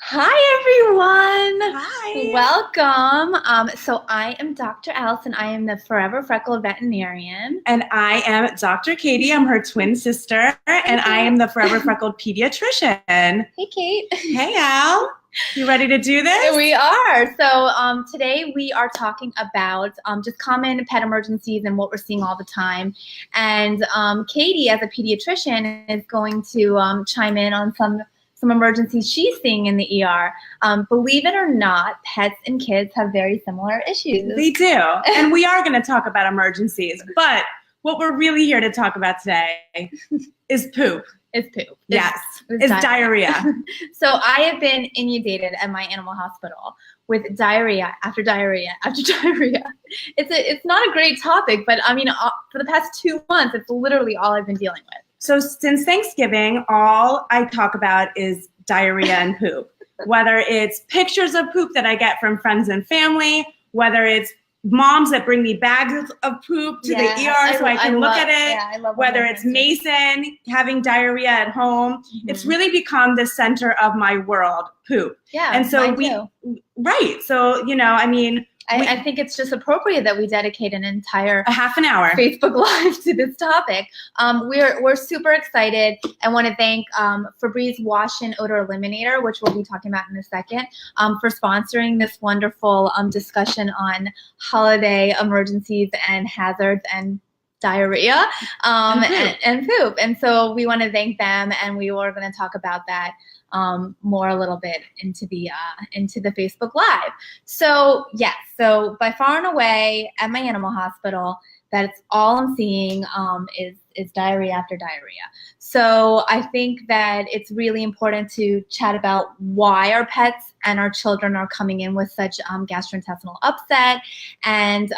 Hi, everyone. Hi. Welcome. So I am Dr. Alison. I am the Forever Freckled veterinarian. And I am Dr. Katie. I'm her twin sister, and I am the Forever Freckled pediatrician. Hey, Kate. Hey, Al. You ready to do this? We are. So today we are talking about just common pet emergencies and what we're seeing all the time. And Katie, as a pediatrician, is going to chime in on some emergencies she's seeing in the ER. Believe it or not, pets and kids have very similar issues. They do. And we are going to talk about emergencies. But what we're really here to talk about today is poop. It's poop. Yes. It's diarrhea. So I have been inundated at my animal hospital with diarrhea after diarrhea after diarrhea. It's not a great topic, but I mean, for the past 2 months, it's literally all I've been dealing with. So since Thanksgiving, all I talk about is diarrhea and poop. Whether it's pictures of poop that I get from friends and family, whether it's moms that bring me bags of poop to the ER so I can look at it, whether it's Mason having diarrhea at home, it's really become the center of my world, poop. Yeah, and so right. So, I mean, I think it's just appropriate that we dedicate a half an hour Facebook Live to this topic. We're super excited. I want to thank Febreze Wash and Odor Eliminator, which we'll be talking about in a second, for sponsoring this wonderful discussion on holiday emergencies and hazards and diarrhea and poop. And so we want to thank them, and we were going to talk about that more a little bit into the Facebook Live. So yes, so by far and away at my animal hospital, that's all I'm seeing is diarrhea after diarrhea. So I think that it's really important to chat about why our pets and our children are coming in with such gastrointestinal upset and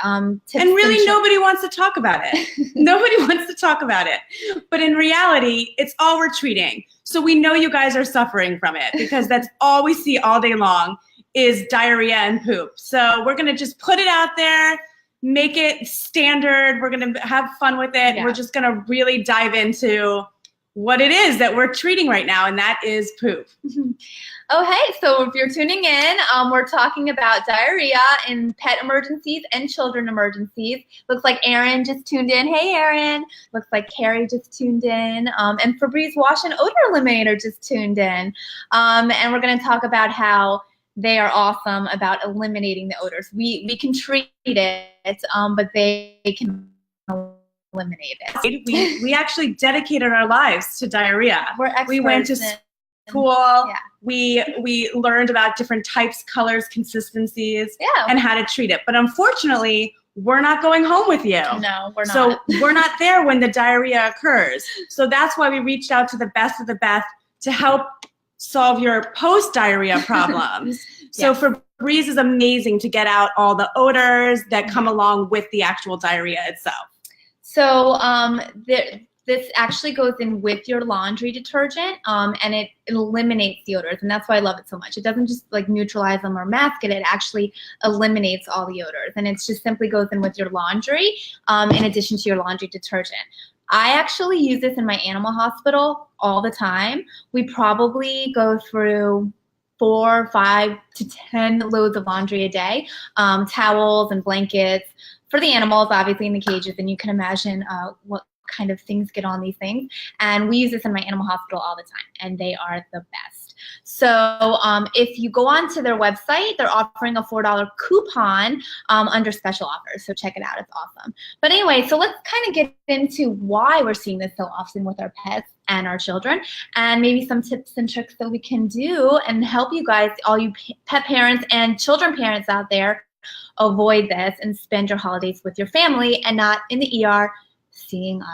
tips. And really, nobody wants to talk about it. Nobody wants to talk about it. But in reality, it's all we're treating. So we know you guys are suffering from it because that's all we see all day long is diarrhea and poop. So we're going to just put it out there, make it standard. We're going to have fun with it. Yeah. We're just going to really dive into what it is that we're treating right now, and that is poop. Oh, hey, so if you're tuning in, we're talking about diarrhea in pet emergencies and children emergencies. Looks like Erin just tuned in. Hey, Erin. Looks like Carrie just tuned in. And Febreze Wash and Odor Eliminator just tuned in. And we're going to talk about how they are awesome about eliminating the odors. We can treat it, but they can eliminate it. We actually dedicated our lives to diarrhea. We went to school. Yeah. We learned about different types, colors, consistencies, and how to treat it. But unfortunately, we're not going home with you. No, we're not. So we're not there when the diarrhea occurs. So that's why we reached out to the best of the best to help solve your post-diarrhea problems. So Febreze is amazing to get out all the odors that come along with the actual diarrhea itself. So this actually goes in with your laundry detergent, and it eliminates the odors, and that's why I love it so much. It doesn't just like neutralize them or mask it, it actually eliminates all the odors, and it just simply goes in with your laundry in addition to your laundry detergent. I actually use this in my animal hospital all the time. We probably go through 4, 5 to 10 loads of laundry a day, towels and blankets for the animals, obviously in the cages, and you can imagine what kind of things get on these things. And we use this in my animal hospital all the time, and they are the best. So if you go onto their website, they're offering a $4 coupon under special offers. So check it out. It's awesome. But anyway, so let's kind of get into why we're seeing this so often with our pets and our children, and maybe some tips and tricks that we can do and help you guys, all you pet parents and children parents out there, avoid this and spend your holidays with your family and not in the ER seeing us.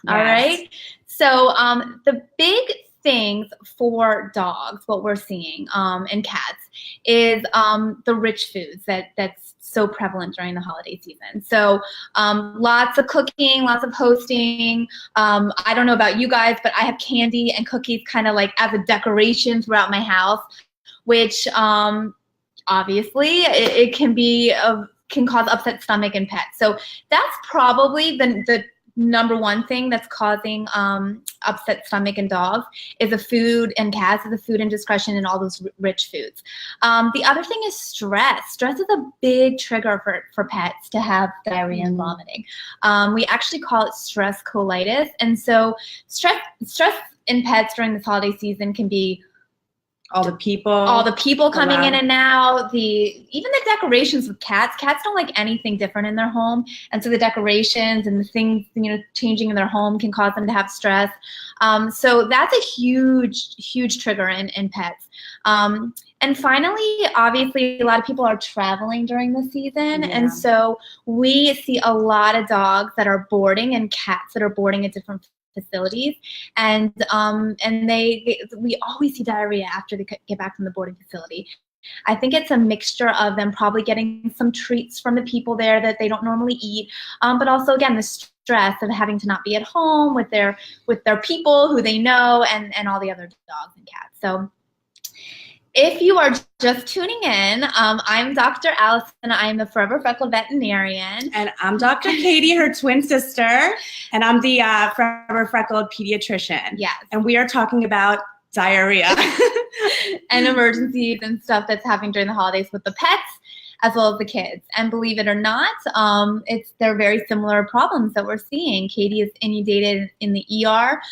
Yes. All right. So the big things for dogs, what we're seeing, and cats, is the rich foods that's so prevalent during the holiday season. So lots of cooking, lots of hosting. I don't know about you guys, but I have candy and cookies kind of like as a decoration throughout my house, which obviously it can cause upset stomach in pets. So that's probably the number one thing that's causing upset stomach in dogs is the food, and cats is the food indiscretion and all those rich foods. The other thing is stress. Stress is a big trigger for pets to have diarrhea and vomiting. We actually call it stress colitis. And so stress in pets during this holiday season can be all the people coming in and out, even the decorations with cats. Cats don't like anything different in their home, and so the decorations and the things, changing in their home can cause them to have stress. So that's a huge trigger in pets. And finally, obviously, a lot of people are traveling during the season, and so we see a lot of dogs that are boarding and cats that are boarding at different facilities, and we always see diarrhea after they get back from the boarding facility. I think it's a mixture of them probably getting some treats from the people there that they don't normally eat, but also, again, the stress of having to not be at home with their people who they know, and all the other dogs and cats. So if you are just tuning in, I'm Dr. Alison. I'm the Forever Freckled veterinarian. And I'm Dr. Katie, her twin sister. And I'm the Forever Freckled pediatrician. Yes. And we are talking about diarrhea. And emergencies and stuff that's happening during the holidays with the pets as well as the kids. And believe it or not, they're very similar problems that we're seeing. Katie is inundated in the ER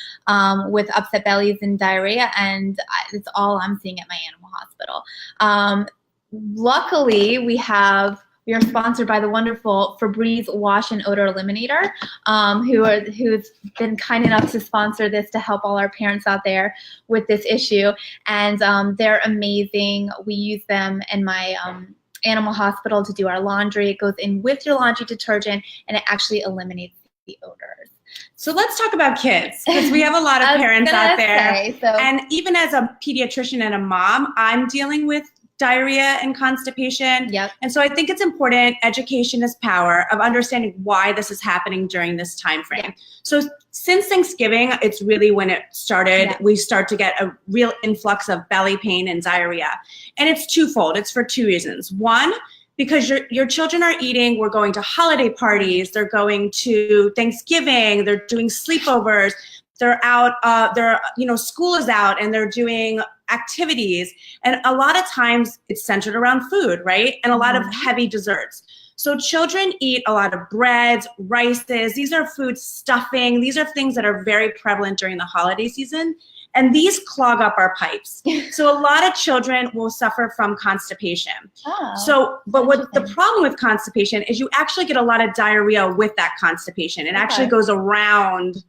with upset bellies and diarrhea, and it's all I'm seeing at my animal hospital. Luckily, we are sponsored by the wonderful Febreze Wash and Odor Eliminator, who's been kind enough to sponsor this to help all our parents out there with this issue. And they're amazing. We use them in my animal hospital to do our laundry. It goes in with your laundry detergent, and it actually eliminates the odors. So let's talk about kids, because we have a lot of parents out there. And even as a pediatrician and a mom, I'm dealing with diarrhea and constipation. Yep. And so I think it's important, education is power, of understanding why this is happening during this time frame. Yep. So since Thanksgiving, it's really when it started. Yep. We start to get a real influx of belly pain and diarrhea. And it's twofold. It's for two reasons. One, because your children are eating, we're going to holiday parties, they're going to Thanksgiving, they're doing sleepovers, they're out, school is out, and they're doing activities. And a lot of times it's centered around food, right? And a lot of heavy desserts. So children eat a lot of breads, rices. These are food stuffing. These are things that are very prevalent during the holiday season. And these clog up our pipes. So a lot of children will suffer from constipation. But what the problem with constipation is you actually get a lot of diarrhea with that constipation. It actually goes around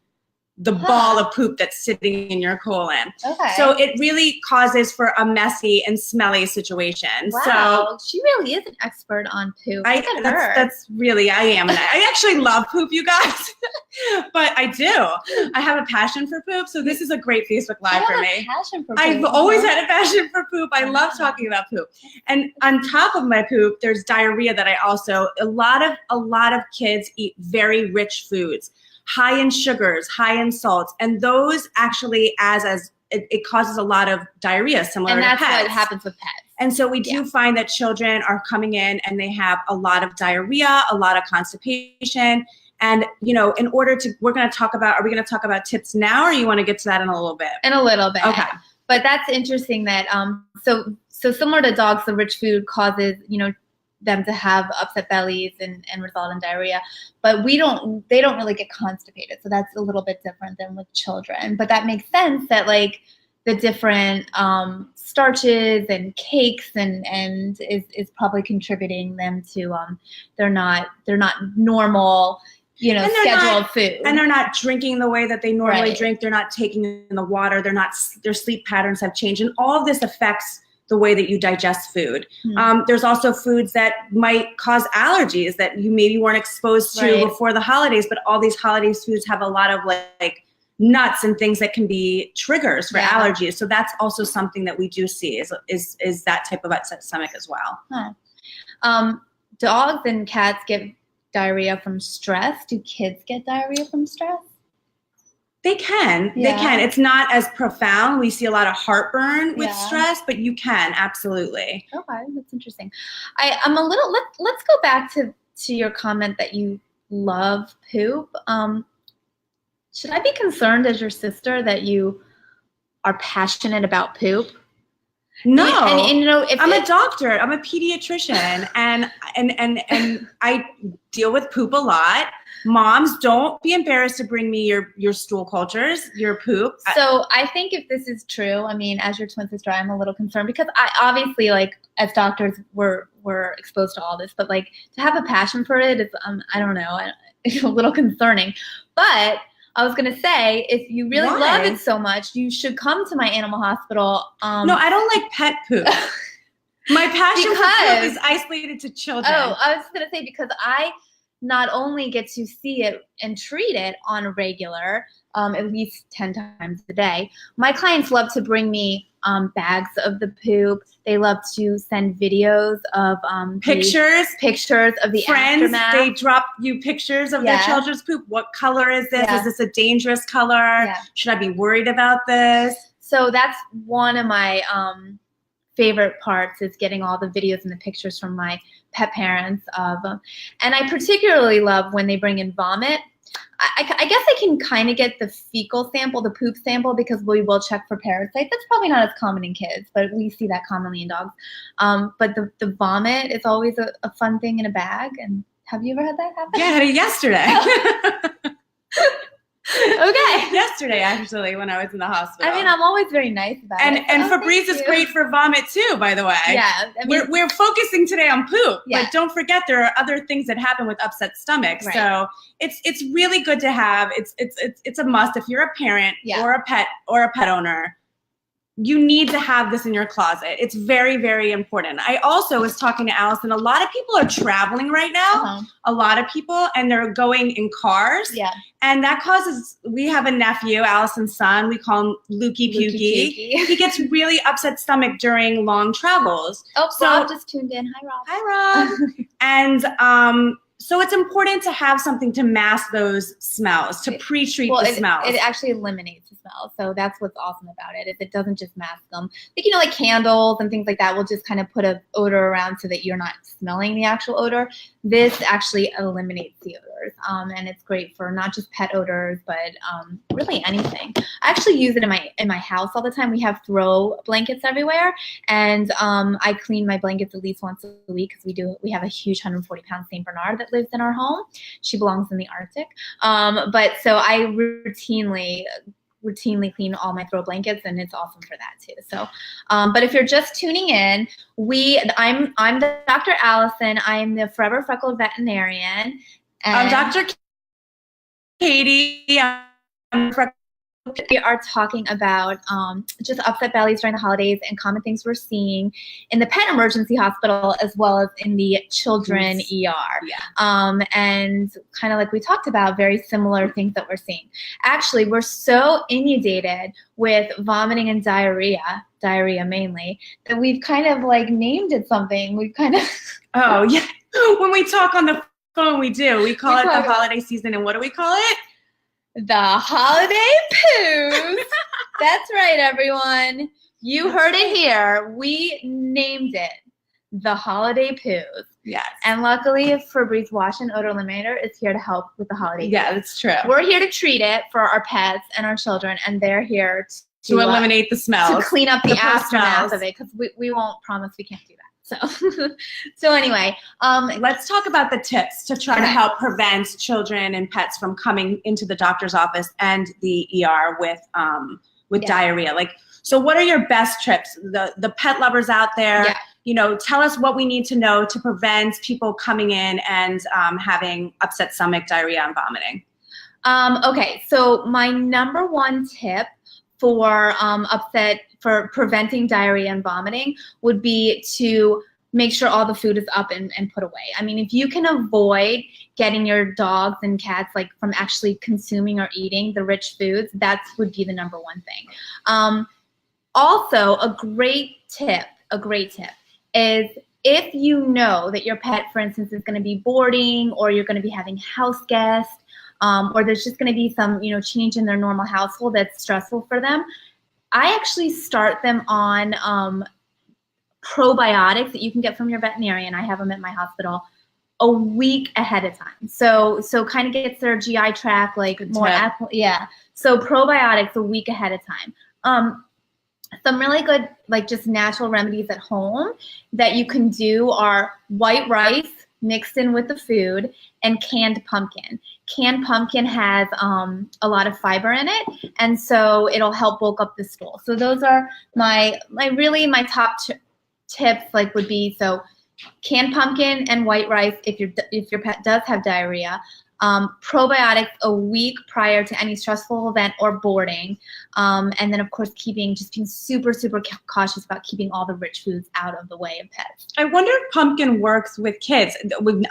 the ball of poop that's sitting in your colon. So it really causes for a messy and smelly situation. Wow, so she really is an expert on poop. That's really, I am. And I actually love poop, you guys. But I do. I have a passion for poop, so this is a great Facebook Live for me. I've always had a passion for poop. I love talking about poop. And on top of my poop, there's diarrhea that a lot of kids eat very rich foods, high in sugars, high in salts, and those actually it causes a lot of diarrhea, similar to pets. And that's what happens with pets. And so we do find that children are coming in and they have a lot of diarrhea, a lot of constipation. And, in order to, are we going to talk about tips now, or you want to get to that in a little bit? In a little bit. Okay. But that's interesting that, so similar to dogs, the rich food causes, them to have upset bellies and result in diarrhea, but they don't really get constipated. So that's a little bit different than with children. But that makes sense that the different starches and cakes and is probably contributing them to they're not normal scheduled food. And they're not drinking the way that they normally drink. They're not taking in the water. Their sleep patterns have changed, and all of this affects the way that you digest food. There's also foods that might cause allergies that you maybe weren't exposed to before the holidays, but all these holiday foods have a lot of nuts and things that can be triggers for allergies. So that's also something that we do see is that type of upset stomach as well. Dogs and cats get diarrhea from stress. Do kids get diarrhea from stress? They can. It's not as profound. We see a lot of heartburn with stress, but you can, absolutely. Okay, that's interesting. I'm a little, let's go back to your comment that you love poop. Should I be concerned as your sister that you are passionate about poop? No, and you know, if I'm a doctor. I'm a pediatrician, and I deal with poop a lot. Moms, don't be embarrassed to bring me your stool cultures, your poop. So I think if this is true, I mean, as your twin sister, I'm a little concerned because I obviously, like, as doctors, we're exposed to all this, but like to have a passion for it is, I don't know, it's a little concerning. But I was gonna say, if you really love it so much, you should come to my animal hospital. No, I don't like pet poop. My passion for poop is isolated to children. Oh, I was gonna say, because I not only get to see it and treat it on a regular, at least 10 times a day, my clients love to bring me bags of the poop. They love to send videos of pictures of the friends. Aftermath. They drop you pictures of their children's poop. What color is this? Is this a dangerous color? Should I be worried about this? So that's one of my favorite parts, is getting all the videos and the pictures from my pet parents of and I particularly love when they bring in vomit. I guess I can kind of get the fecal sample, the poop sample, because we will check for parasites. That's probably not as common in kids, but we see that commonly in dogs. But the vomit is always a fun thing in a bag. And have you ever had that happen? Yeah, I had it yesterday. Okay. Yesterday, actually, when I was in the hospital. I mean, I'm always very nice about it. And Febreze is great for vomit too, by the way. Yeah. I mean, we're focusing today on poop, but don't forget there are other things that happen with upset stomachs. Right. So it's really good to have. It's a must if you're a parent or a pet owner. You need to have this in your closet. It's very, very important. I also was talking to Alison. A lot of people are traveling right now. A lot of people, and they're going in cars. Yeah. And that causes, we have a nephew, Alison's son. We call him Lukey Pukey. He gets really upset stomach during long travels. Oh, so Rob just tuned in. Hi, Rob. Hi, Rob. And so it's important to have something to mask those smells, to pre-treat the smells. It actually eliminates the smells. So that's what's awesome about it, is it doesn't just mask them. Like, you know, like candles and things like that will just kind of put an odor around so that you're not smelling the actual odor. This actually eliminates the odors. And it's great for not just pet odors, but really anything. I actually use it in my house all the time. We have throw blankets everywhere. And I clean my blankets at least once a week, because we have a huge 140-pound St. Bernard that lives in our home. She belongs in the Arctic. But so I routinely clean all my throw blankets, and it's awesome for that too. So, but if you're just tuning in, I'm Dr. Alison. I'm the Forever Freckled veterinarian. I'm Dr. Katie. We are talking about just upset bellies during the holidays and common things we're seeing in the pet emergency hospital as well as in the children ER. Yeah. And kind of like we talked about, very similar things that we're seeing. Actually, we're so inundated with vomiting and diarrhea mainly, that we've kind of like named it something. We've kind of Oh yeah. When we talk on the phone, we do. We call it the holiday season, and what do we call it? The holiday poos. That's right, everyone. You heard it here. We named it the holiday poos. Yes. And luckily, Febreze Wash and Odor Eliminator is here to help with the holiday poos. Yeah, that's true. We're here to treat it for our pets and our children, and they're here to eliminate the smells. To clean up the aftermath of it, because we won't promise we can't do that. So anyway, let's talk about the tips to try to help prevent children and pets from coming into the doctor's office and the ER with diarrhea. Like, so what are your best tips? The pet lovers out there, you know, tell us what we need to know to prevent people coming in and having upset stomach, diarrhea, and vomiting. Okay, so my number one tip for preventing diarrhea and vomiting would be to make sure all the food is up and put away. I mean, if you can avoid getting your dogs and cats like from actually consuming or eating the rich foods, that would be the number one thing. Also, a great tip is, if you know that your pet, for instance, is going to be boarding, or you're going to be having house guests, or there's just going to be some, you know, change in their normal household that's stressful for them, I actually start them on probiotics that you can get from your veterinarian. I have them at my hospital a week ahead of time. So kind of gets their GI tract like Good more tip. yeah. So probiotics a week ahead of time. Some really good like just natural remedies at home that you can do are white rice mixed in with the food and canned pumpkin. Canned pumpkin has a lot of fiber in it, and so it'll help bulk up the stool. So those are my top tips like would be so canned pumpkin and white rice if your pet does have diarrhea. Probiotics a week prior to any stressful event or boarding. And then, of course, being super, super cautious about keeping all the rich foods out of the way of pets. I wonder if pumpkin works with kids.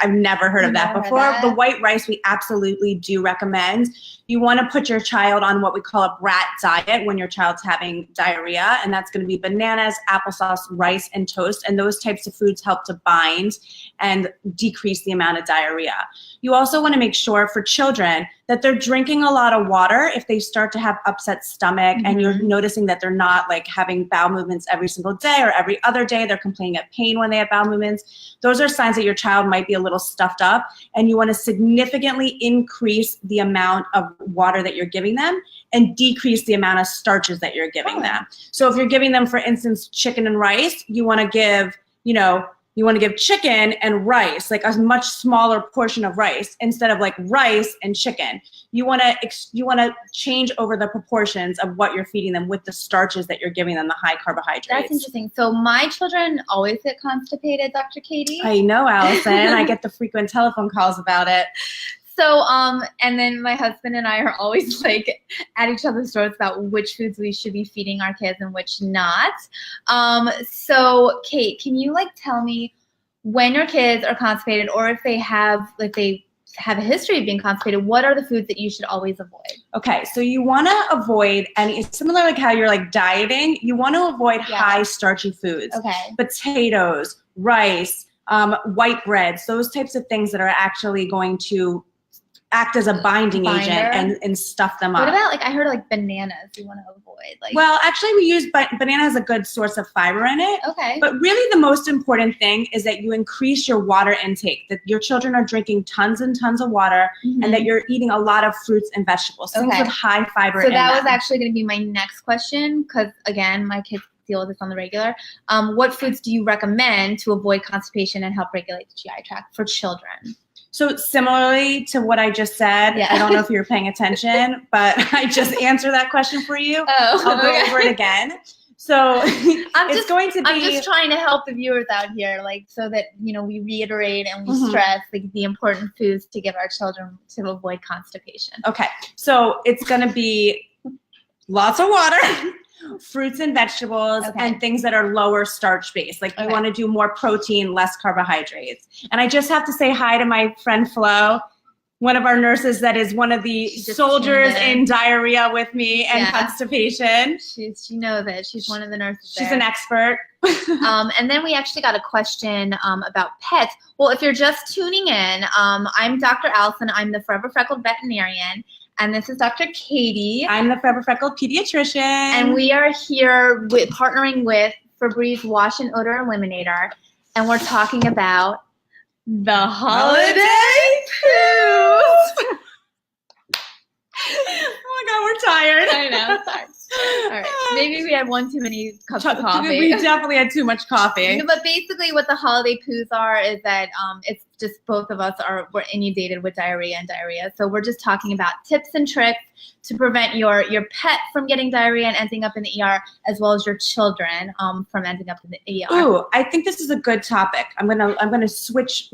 I've never heard of that before. The white rice we absolutely do recommend. You want to put your child on what we call a brat diet when your child's having diarrhea, and that's going to be bananas, applesauce, rice, and toast. And those types of foods help to bind and decrease the amount of diarrhea. You also want to make sure for children that they're drinking a lot of water if they start to have upset stomach and you're noticing that they're not like having bowel movements every single day or every other day. They're complaining of pain when they have bowel movements. Those are signs that your child might be a little stuffed up, and you want to significantly increase the amount of water that you're giving them and decrease the amount of starches that you're giving them. So if you're giving them, for instance, chicken and rice, you want to give, you want to give chicken and rice, like a much smaller portion of rice instead of like rice and chicken. You want to change over the proportions of what you're feeding them with the starches that you're giving them, the high carbohydrates. That's interesting. So my children always get constipated, Dr. Katie. I know, Allison. I get the frequent telephone calls about it. So, and then my husband and I are always like at each other's throats about which foods we should be feeding our kids and which not. So Kate, can you like tell me when your kids are constipated, or if they have a history of being constipated, what are the foods that you should always avoid? Okay, so you want to avoid any, similar like how you're like dieting, you want to avoid high starchy foods. Okay. Potatoes, rice, white breads, those types of things that are actually going to act as a binding agent and stuff them up. What about I heard bananas you want to avoid? Well, actually we use, banana has a good source of fiber in it. Okay. But really the most important thing is that you increase your water intake, that your children are drinking tons and tons of water and that you're eating a lot of fruits and vegetables, things with high fiber in them. So that was actually going to be my next question, because again, my kids deal with this on the regular. What foods do you recommend to avoid constipation and help regulate the GI tract for children? So similarly to what I just said, I don't know if you're paying attention, but I just answered that question for you. I'll go over it again. So I'm just trying to help the viewers out here, so that, we reiterate and we stress the important foods to give our children to avoid constipation. Okay. So it's going to be lots of water, fruits and vegetables, and things that are lower starch based. You want to do more protein, less carbohydrates. And I just have to say hi to my friend Flo, one of our nurses that is one of the soldiers in diarrhea with me and constipation. She knows it. She's one of the nurses. She's an expert. And then we actually got a question about pets. Well, if you're just tuning in, I'm Dr. Alison. I'm the Forever Freckled veterinarian. And this is Dr. Katie. I'm the Forever Freckled pediatrician. And we are here partnering with Febreze Wash and Odor Eliminator. And we're talking about the holiday poos. Oh my God, we're tired. I know, sorry. All right, maybe we had one too many cups of coffee. We definitely had too much coffee. But basically what the holiday poos are is that it's just both of us we're inundated with diarrhea. So we're just talking about tips and tricks to prevent your pet from getting diarrhea and ending up in the ER, as well as your children from ending up in the ER. Ooh, I think this is a good topic. I'm gonna switch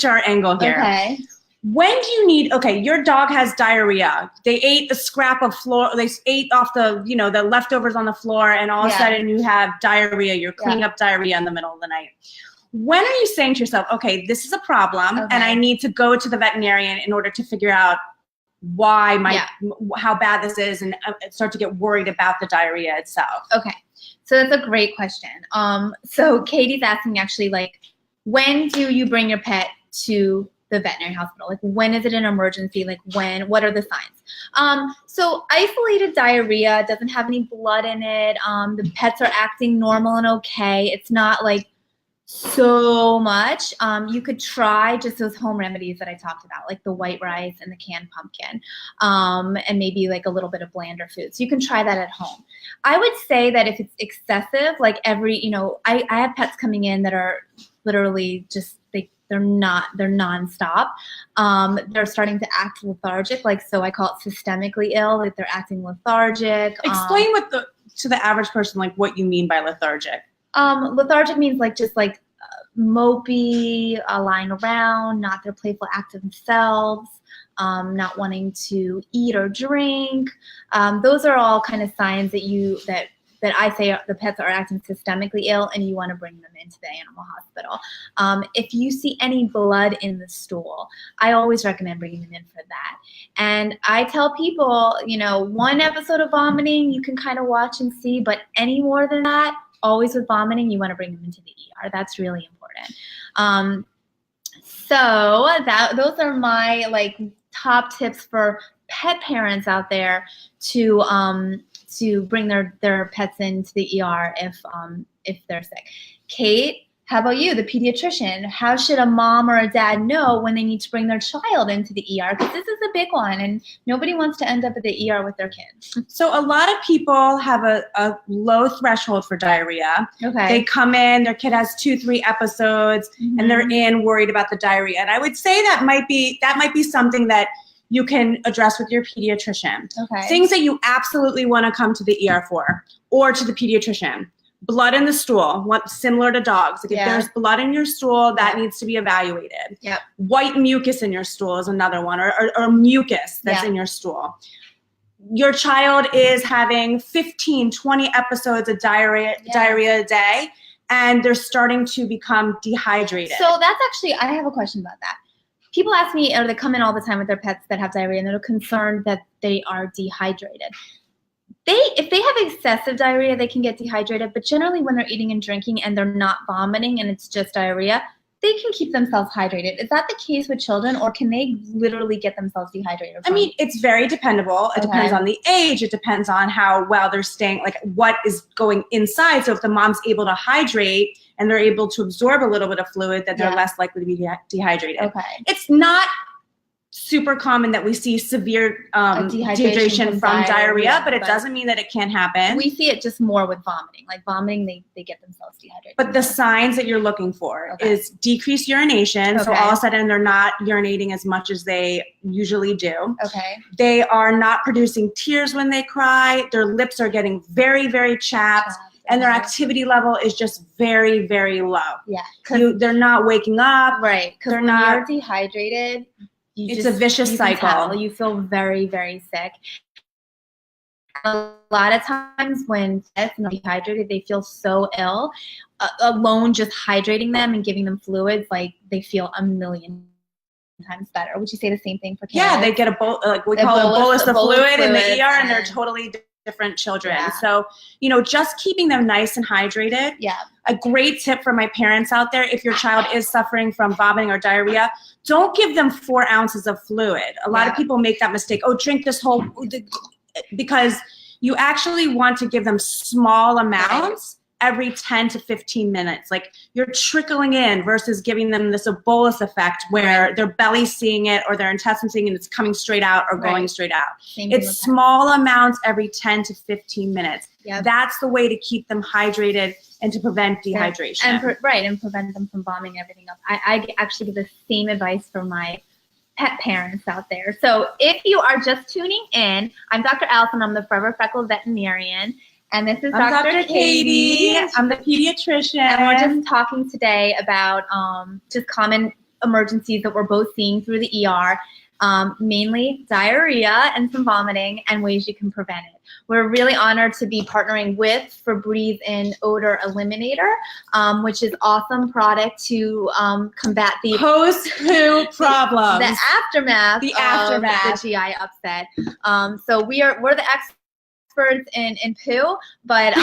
our angle here. Okay. When do you need, your dog has diarrhea. They ate the scrap of floor, they ate off the, the leftovers on the floor, and all of a sudden you have diarrhea. You're cleaning up diarrhea in the middle of the night. When are you saying to yourself, this is a problem and I need to go to the veterinarian in order to figure out why how bad this is and start to get worried about the diarrhea itself? Okay. So that's a great question. So Katie's asking actually, when do you bring your pet to the veterinary hospital? When is it an emergency? What are the signs? So isolated diarrhea doesn't have any blood in it. The pets are acting normal and okay. It's not So much. You could try just those home remedies that I talked about, like the white rice and the canned pumpkin, and maybe like a little bit of blander food. So you can try that at home. I would say that if it's excessive, like I have pets coming in that are literally just they're nonstop. They're starting to act lethargic, so I call it systemically ill, like they're acting lethargic. Explain to the average person, like what you mean by lethargic. Lethargic means mopey, lying around, not their playful, active themselves, not wanting to eat or drink. Those are all kind of signs that I say the pets are acting systemically ill, and you want to bring them into the animal hospital. If you see any blood in the stool, I always recommend bringing them in for that. And I tell people, one episode of vomiting you can kind of watch and see, but any more than that, always with vomiting, you want to bring them into the ER. That's really important. Those are my top tips for pet parents out there to bring their pets into the ER if they're sick. Kate, how about you, the pediatrician? How should a mom or a dad know when they need to bring their child into the ER? Because this is a big one, and nobody wants to end up at the ER with their kids. So a lot of people have a low threshold for diarrhea. Okay. They come in, their kid has 2-3 episodes, and they're worried about the diarrhea. And I would say that might be something that you can address with your pediatrician. Okay. Things that you absolutely want to come to the ER for, or to the pediatrician. Blood in the stool, similar to dogs. If there's blood in your stool, that needs to be evaluated. Yep. White mucus in your stool is another one, or mucus that's in your stool. Your child is having 15, 20 episodes of diarrhea a day, and they're starting to become dehydrated. So that's actually, I have a question about that. People ask me, or they come in all the time with their pets that have diarrhea, and they're concerned that they are dehydrated. If they have excessive diarrhea, they can get dehydrated, but generally when they're eating and drinking and they're not vomiting and it's just diarrhea, they can keep themselves hydrated. Is that the case with children, or can they literally get themselves dehydrated? I mean, it's very dependable. It depends on the age. It depends on how well they're staying, what is going inside. So if the mom's able to hydrate and they're able to absorb a little bit of fluid, then they're less likely to be dehydrated. Okay. It's not super common that we see severe dehydration from diarrhea, but it doesn't mean that it can't happen. We see it just more with vomiting. Like vomiting, they get themselves dehydrated. But the signs that you're looking for is decreased urination. So all of a sudden they're not urinating as much as they usually do. Okay. They are not producing tears when they cry. Their lips are getting very, very chapped. And their activity level is just very, very low. Yeah. They're not waking up. Right. Because when you're dehydrated, it's a vicious cycle. You feel very, very sick. A lot of times when pets are dehydrated, they feel so ill. Alone just hydrating them and giving them fluids, they feel a million times better. Would you say the same thing for kids? Yeah, they get we call it a bolus of fluid in the ER, and they're totally different children. Yeah. So, just keeping them nice and hydrated. Yeah. A great tip for my parents out there, if your child is suffering from vomiting or diarrhea, don't give them 4 ounces of fluid. A lot of people make that mistake. Oh, drink this whole, because you actually want to give them small amounts every 10 to 15 minutes. You're trickling in versus giving them this bolus effect where their belly's seeing it or their intestines seeing it, and it's coming straight out or going straight out. It's small amounts every 10 to 15 minutes. Yep. That's the way to keep them hydrated and to prevent dehydration. And prevent them from vomiting everything up. I actually give the same advice for my pet parents out there. So if you are just tuning in, I'm Dr. Alison. I'm the Forever Freckled veterinarian. And this is Dr. Katie. I'm the pediatrician. And we're just talking today about just common emergencies that we're both seeing through the ER, mainly diarrhea and some vomiting, and ways you can prevent it. We're really honored to be partnering with Febreze and Odor Eliminator, which is awesome product to combat the post-poo problems, the aftermath of the GI upset. So we're the experts in poo, but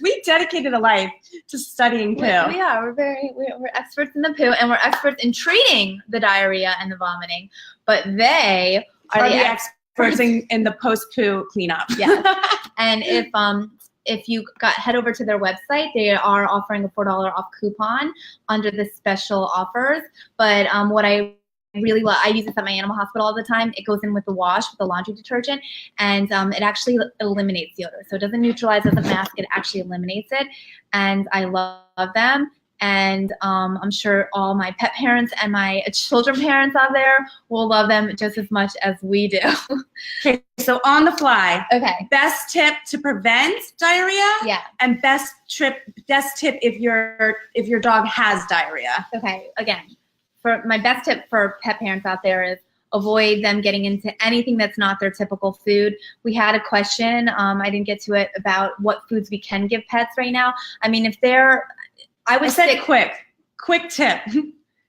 we dedicated a life to studying poo. We are. We're experts in the poo, and we're experts in treating the diarrhea and the vomiting. But they are the experts in the post-poo cleanup. Yeah. And if you head over to their website, they are offering a $4 off coupon under the special offers. But what I really love, I use this at my animal hospital all the time. It goes in with the wash, with the laundry detergent, and it actually eliminates the odor. So it doesn't neutralize, doesn't mask, it actually eliminates it. And I love them. And I'm sure all my pet parents and my children parents out there will love them just as much as we do. Okay, so on the fly. Okay. Best tip to prevent diarrhea. Yeah. And best tip if your dog has diarrhea. Okay. Again, for my best tip for pet parents out there is avoid them getting into anything that's not their typical food. We had a question, I didn't get to it, about what foods we can give pets right now. I mean, if they're, I said quick tip.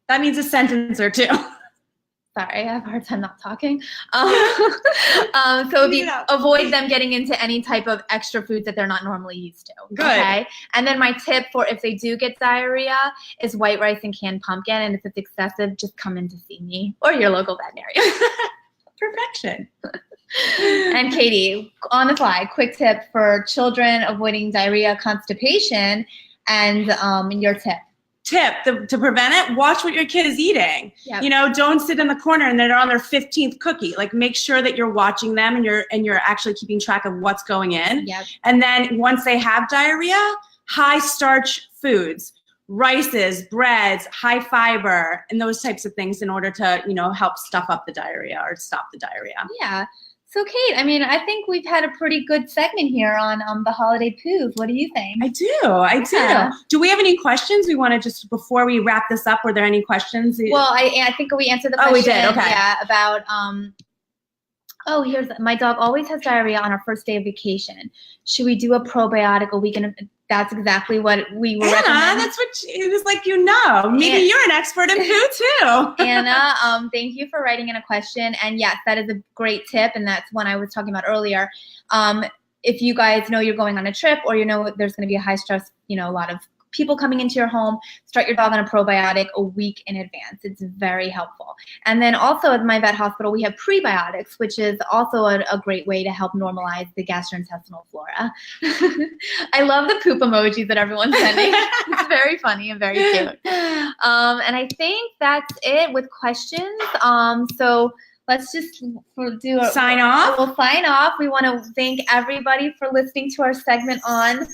That means a sentence or two. Sorry, I have a hard time not talking. So avoid them getting into any type of extra foods that they're not normally used to. Good. Okay. And then my tip for if they do get diarrhea is white rice and canned pumpkin. And if it's excessive, just come in to see me or your local veterinarian. Perfection. And Katie, on the fly, quick tip for children avoiding diarrhea, constipation, and your tip. To prevent it, watch what your kid is eating. Yep. You know, don't sit in the corner and they're on their 15th cookie. Like, make sure that you're watching them and you're actually keeping track of what's going in. Yep. And then once they have diarrhea, high starch foods, rices, breads, high fiber, and those types of things in order to, help stuff up the diarrhea or stop the diarrhea. Yeah. So, Kate, I mean, I think we've had a pretty good segment here on the holiday poos. What do you think? I do. Do we have any questions we want to just, before we wrap this up, were there any questions? Well, I think we answered the question. Oh, we did? Okay. Yeah, about, my dog always has diarrhea on our first day of vacation. Should we do a probiotic a week in That's exactly what we were recommending. That's what it was like, maybe you're an expert in poo too. Anna, thank you for writing in a question. And yes, that is a great tip. And that's one I was talking about earlier. If you guys know you're going on a trip or there's going to be a high stress, a lot of people coming into your home, start your dog on a probiotic a week in advance. It's very helpful. And then also at my vet hospital, we have prebiotics, which is also a great way to help normalize the gastrointestinal flora. I love the poop emojis that everyone's sending. It's very funny and very cute. And I think that's it with questions. So let's just sign off. We'll sign off. We want to thank everybody for listening to our segment on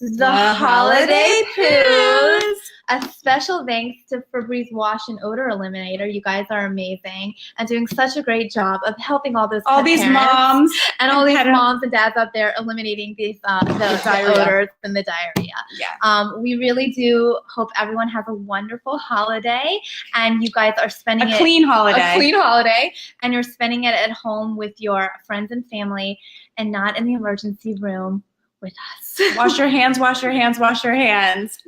the holiday poos. A special thanks to Febreze Wash and Odor Eliminator. You guys are amazing and doing such a great job of helping all these moms and all these moms and dads out there eliminating these the odors and the diarrhea. Yeah. We really do hope everyone has a wonderful holiday and you guys are spending a clean holiday, and you're spending it at home with your friends and family and not in the emergency room with us. Wash your hands, wash your hands, wash your hands.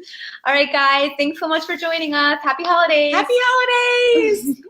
All right, guys. Thanks so much for joining us. Happy holidays. Happy holidays.